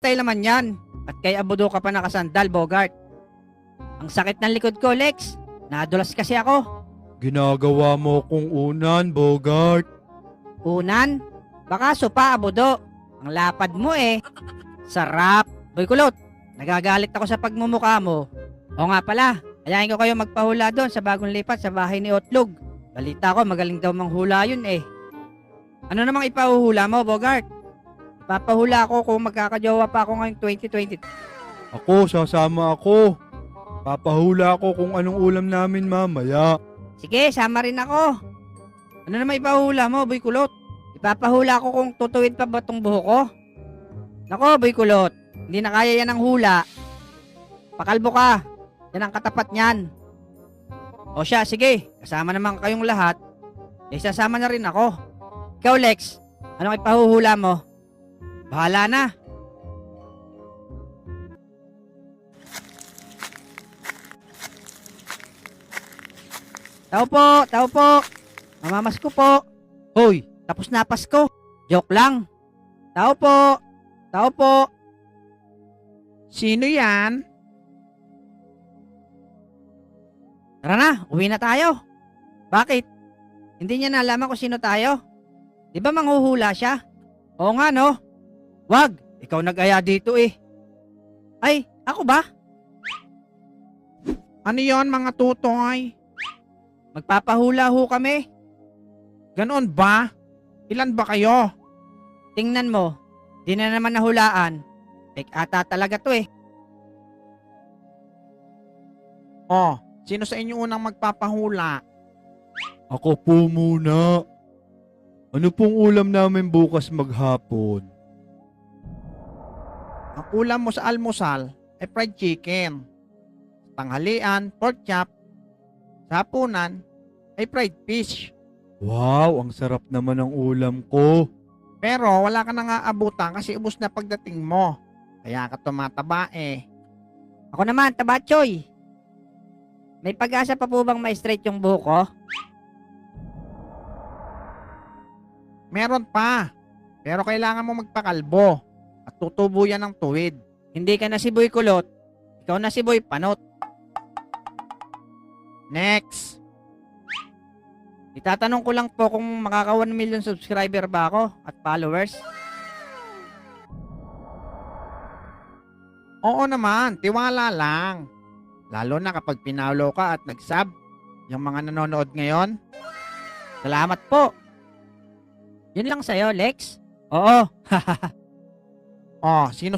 Style naman yan. At kay abudo ka pa nakasandal, Bogart. Ang sakit ng likod ko, Lex. Nadulas kasi ako. Ginagawa mo kong unan, Bogart. Unan? Baka sopa, abudo. Ang lapad mo eh. Sarap. Boy Kulot, nagagalit ako sa pagmumukha mo. O nga pala, ayahin ko kayo magpahula doon sa bagong lipat sa bahay ni Otlog. Balita ko, magaling daw manghula yun eh. Ano namang ipahuhula mo, Bogart? Ipapahula ako kung magkakajowa pa ako ngayong 2020. Ako, sasama ako. Papahula ako kung anong ulam namin mamaya. Sige, sama rin ako. Ano naman ipahula mo, Boy Kulot? Ipapahula ako kung tutuwid pa ba tong buhok ko? Nako, Boy Kulot, hindi na kaya yan ng hula. Pakalbo ka. Yan ang katapat niyan. O siya, sige. Kasama naman kayong lahat. Eh, sasama na rin ako. Ikaw, Lex, anong ipahuhula mo? Bahala na. Tao po, tao po. Mamamas ko po. Hoy, tapos na Pasko. Joke lang. Tao po, tao po. Sino yan? Tara na, uwi na tayo. Bakit? Hindi niya nalaman kung sino tayo? Di ba manghuhula siya? Oo nga no. Wag, ikaw nag-aya dito eh. Ay, ako ba? Ano yon mga tutoy? Magpapahula ho kami. Ganon ba? Ilan ba kayo? Tingnan mo, di na naman nahulaan. Fake ata talaga to eh. Oh, sino sa inyo unang magpapahula? Ako po muna. Ano pong ulam namin bukas maghapon? Ang ulam mo sa almusal ay fried chicken. Sa tanghalian, pork chop. Sa hapunan ay fried fish. Wow, ang sarap naman ng ulam ko. Pero wala ka nang aabutan kasi ubos na pagdating mo. Kaya ka tumataba eh. Ako naman, tabatchoy. May pag-asa pa po bang ma-straight yung buhok ko? Meron pa. Pero kailangan mo magpakalbo. At tutubo yan ng tuwid. Hindi ka na si Boy Kulot. Ikaw na si Boy Panot. Next. Itatanong ko lang po kung makaka 1 million subscriber ba ako at followers. Oo naman, tiwala lang. Lalo na kapag pinalo ka at nag-sub. Yung mga nanonood ngayon. Salamat po. Yun lang sa'yo, Lex. Oo. Oh, sino